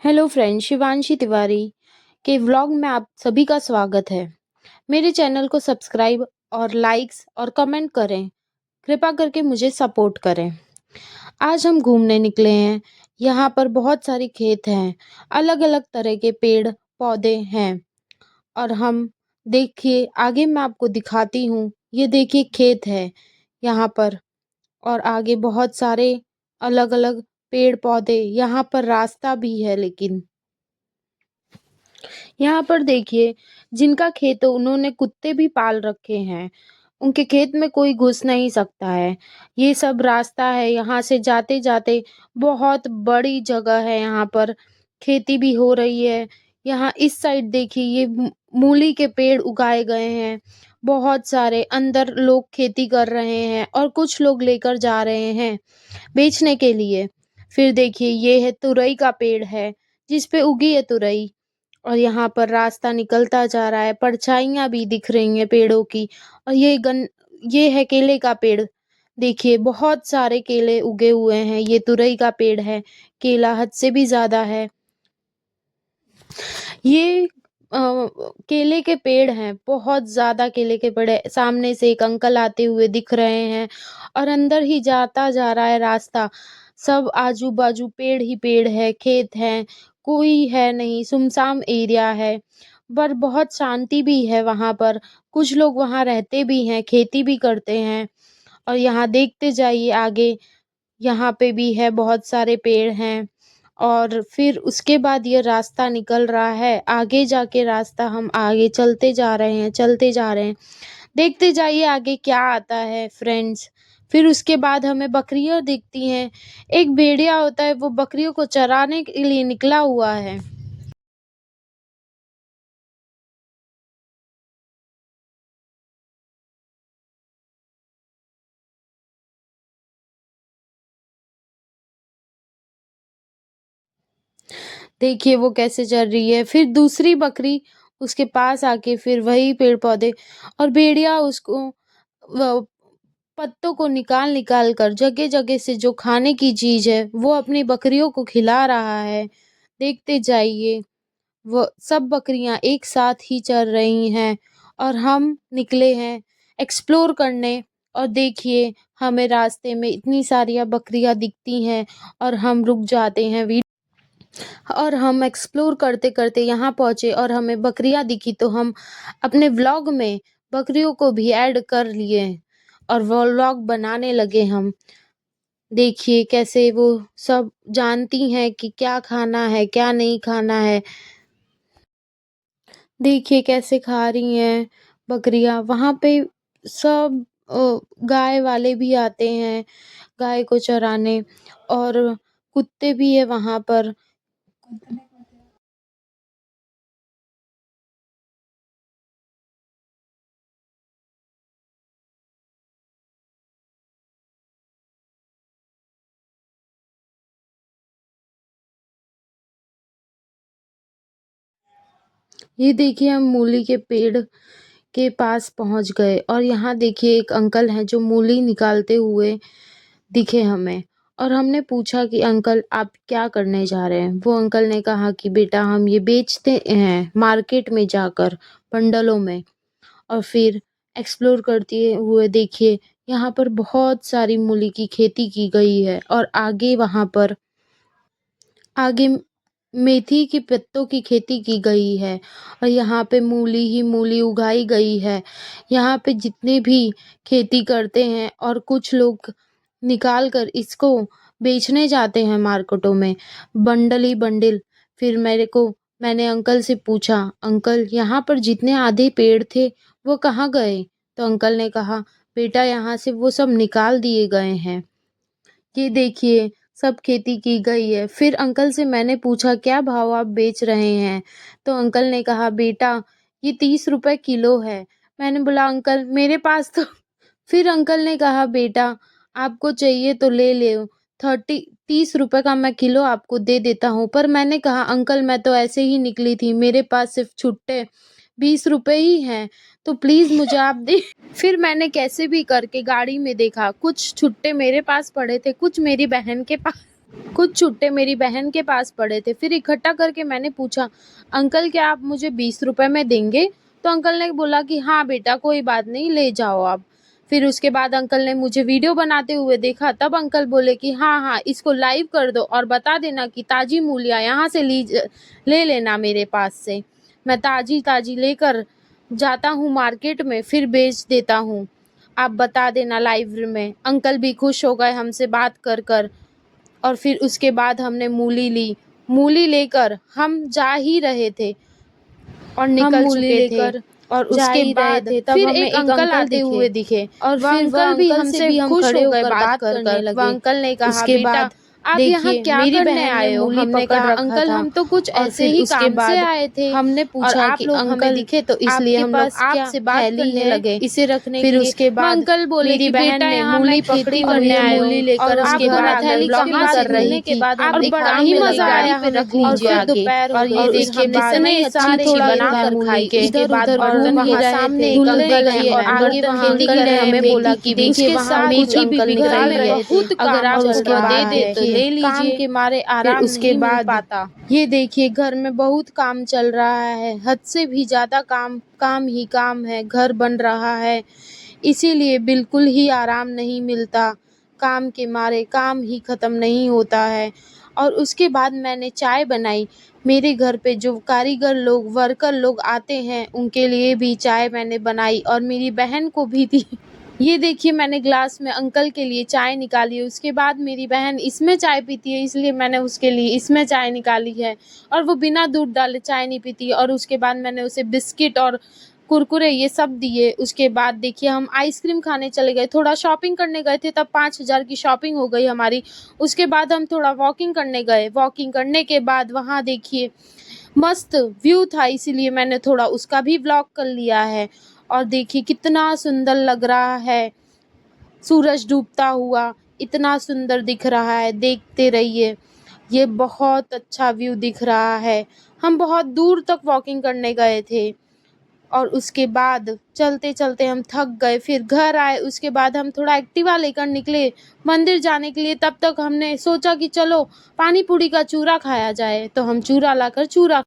Hello friend, Shivanshi Tiwari के vlog में आप सभी का स्वागत है। मेरे चैनल को सब्सक्राइब और लाइक्स और कमेंट करें। कृपा करके मुझे सपोर्ट करें। आज हम घूमने निकले हैं। यहाँ पर बहुत सारी खेत हैं, अलग अलग तरह के पेड़ पौधे हैं। और हम देखिए आगे मैं आपको दिखाती हूँ। ये देखिए खेत है यहाँ पर, और आगे बहुत सारे अलग अलग पेड़ पौधे। यहाँ पर रास्ता भी है, लेकिन यहाँ पर देखिए जिनका खेत है उन्होंने कुत्ते भी पाल रखे हैं। उनके खेत में कोई घुस नहीं सकता है। ये सब रास्ता है, यहाँ से जाते जाते बहुत बड़ी जगह है। यहाँ पर खेती भी हो रही है। यहाँ इस साइड देखिए ये मूली के पेड़ उगाए गए हैं। बहुत सारे अंदर लोग खेती कर रहे हैं और कुछ लोग लेकर जा रहे हैं बेचने के लिए। फिर देखिए ये है तुरई का पेड़ है, जिस पे उगी है तुरई। और यहाँ पर रास्ता निकलता जा रहा है, परछाइयाँ भी दिख रही हैं पेड़ों की। और ये है केले का पेड़। देखिए बहुत सारे केले उगे हुए हैं। ये तुरई का पेड़ है। केला हद से भी ज्यादा है। ये केले के पेड़ हैं, बहुत ज्यादा केले के पेड़ है। सामने से एक अंकल आते हुए दिख रहे हैं और अंदर ही जाता जा रहा है रास्ता। सब आजू बाजू पेड़ ही पेड़ है, खेत है, कोई है नहीं, सुनसान एरिया है। पर बहुत शांति भी है वहां पर। कुछ लोग वहां रहते भी हैं, खेती भी करते हैं। और यहाँ देखते जाइए आगे, यहाँ पे भी है, बहुत सारे पेड़ हैं। और फिर उसके बाद ये रास्ता निकल रहा है आगे जाके। रास्ता हम आगे चलते जा रहे हैं, चलते जा रहे हैं। देखते जाइए आगे क्या आता है फ्रेंड्स। फिर उसके बाद हमें बकरियां दिखती हैं। एक भेड़िया होता है, वो बकरियों को चराने के लिए निकला हुआ है। देखिए वो कैसे चल रही है। फिर दूसरी बकरी उसके पास आके फिर वही पेड़ पौधे, और भेड़िया उसको पत्तों को निकाल निकाल कर जगह जगह से जो खाने की चीज है वो अपनी बकरियों को खिला रहा है। देखते जाइए, वो सब बकरियां एक साथ ही चल रही हैं। और हम निकले हैं एक्सप्लोर करने। और देखिए हमें रास्ते में इतनी सारी बकरियां दिखती हैं और हम रुक जाते हैं। और हम एक्सप्लोर करते करते यहाँ पहुँचे और हमें बकरियाँ दिखी, तो हम अपने व्लॉग में बकरियों को भी ऐड कर लिए और वो व्लॉग बनाने लगे हम। देखिए कैसे वो सब जानती हैं कि क्या खाना है क्या नहीं खाना है। देखिए कैसे खा रही हैं बकरियाँ वहाँ पे। सब गाय वाले भी आते हैं गाय को चराने, और कुत्ते भी है वहाँ पर। ये देखिए हम मूली के पेड़ के पास पहुंच गए, और यहाँ देखिए एक अंकल हैं जो मूली निकालते हुए दिखे हमें। और हमने पूछा कि अंकल आप क्या करने जा रहे हैं। वो अंकल ने कहा कि बेटा हम ये बेचते हैं मार्केट में जाकर, बंडलों में। और फिर एक्सप्लोर करते हुए देखिए यहाँ पर बहुत सारी मूली की खेती की गई है। और आगे वहाँ पर आगे मेथी के पत्तों की खेती की गई है। और यहाँ पे मूली ही मूली उगाई गई है। यहाँ पे जितने भी खेती करते हैं और कुछ लोग निकाल कर इसको बेचने जाते हैं मार्केटों में, बंडल ही बंडल। फिर मैंने अंकल से पूछा, अंकल यहाँ पर जितने आधे पेड़ थे वो कहाँ गए। तो अंकल ने कहा बेटा यहाँ से वो सब निकाल दिए गए हैं। ये देखिए सब खेती की गई है। फिर अंकल से मैंने पूछा क्या भाव आप बेच रहे हैं। तो अंकल ने कहा बेटा ये 30 रुपए किलो है। मैंने बोला अंकल मेरे पास तो फिर अंकल ने कहा बेटा आपको चाहिए तो ले ले, 30 रुपए का मैं किलो आपको दे देता हूँ। पर मैंने कहा अंकल मैं तो ऐसे ही निकली थी, मेरे पास सिर्फ छुट्टे 20 रुपए ही हैं, तो प्लीज मुझे आप दे। फिर मैंने कैसे भी करके गाड़ी में देखा, कुछ छुट्टे मेरे पास पड़े थे, कुछ मेरी बहन के पास। कुछ चुट्टे मेरी बहन के पास पड़े थे। फिर इकट्ठा करके मैंने पूछा, अंकल क्या आप मुझे 20 रुपए में देंगे? तो अंकल ने बोला कि हाँ बेटा कोई बात नहीं, ले जाओ आप। फिर उसके बाद अंकल ने मुझे वीडियो बनाते हुए देखा, तब अंकल बोले कि हाँ हाँ इसको लाइव कर दो और बता देना कि ताज़ी मूलियाँ यहाँ से ले लेना मेरे पास से। मैं ताज़ी ताज़ी लेकर जाता हूँ मार्केट में, फिर बेच देता हूँ। आप बता देना लाइव में। अंकल भी खुश हो गए हमसे बात कर कर। और फिर उसके बाद हमने मूली ली। मूली लेकर हम जा ही रहे थे और निकल चुके थे और उसके बाद फिर एक अंकल आते हुए दिखे और वह अंकल भी हमसे खुश हो गए बात करने लगे। वह अंकल ने कहा, बेटा आप यहाँ क्या करने आए हो? हमने कहा, अंकल हम तो कुछ ऐसे ही काम से आए थे। हमने पूछा कि अंकल दिखे तो इसलिए हम लोग आपसे बात करने लगे इसे रखने के लिए। फिर उसके बाद अंकल बोले कि बेटा यहाँ मैं खेती करने आए मूली लेकर उसके बाद थैली कहाँ कर रही थी और बड़ा ही मजा आया हमें रख लीजिए आगे। और ये देखिए कितने सारे बना कर खाई। इधर उधर घूम ही रहे थे, धुलने गए और आगे वहाँ अंकल ने हमें बोला कि देखिए वहाँ मीठी भी पिघल रही है, अगर आप उसको दे दे तो ले लीजिए। काम के मारे आराम नहीं मिल पाता। ये देखिए घर में बहुत काम चल रहा है, हद से भी ज़्यादा काम ही काम है। घर बन रहा है, इसीलिए बिल्कुल ही आराम नहीं मिलता। काम के मारे काम ही ख़त्म नहीं होता है। और उसके बाद मैंने चाय बनाई। मेरे घर पे जो कारीगर लोग, वर्कर लोग आते हैं उनके लिए भी चाय मैंने बनाई और मेरी बहन को भी दी। ये देखिए मैंने ग्लास में अंकल के लिए चाय निकाली। उसके बाद मेरी बहन इसमें चाय पीती है, इसलिए मैंने उसके लिए इसमें चाय निकाली है और वो बिना दूध डाले चाय नहीं पीती। और उसके बाद मैंने उसे बिस्किट और कुरकुरे ये सब दिए। उसके बाद देखिए हम आइसक्रीम खाने चले गए, थोड़ा शॉपिंग करने गए थे, तब 5,000 की शॉपिंग हो गई हमारी। उसके बाद हम थोड़ा वॉकिंग करने गए। वॉकिंग करने के बाद वहाँ देखिए मस्त व्यू था, इसीलिए मैंने थोड़ा उसका भी व्लॉग कर लिया है। और देखिए कितना सुंदर लग रहा है, सूरज डूबता हुआ इतना सुंदर दिख रहा है, देखते रहिए। ये बहुत अच्छा व्यू दिख रहा है। हम बहुत दूर तक वॉकिंग करने गए थे और उसके बाद चलते चलते हम थक गए, फिर घर आए। उसके बाद हम थोड़ा एक्टिवा लेकर निकले मंदिर जाने के लिए। तब तक हमने सोचा कि चलो पानी पूरी का चूरा खाया जाए, तो हम चूरा लाकर चूरा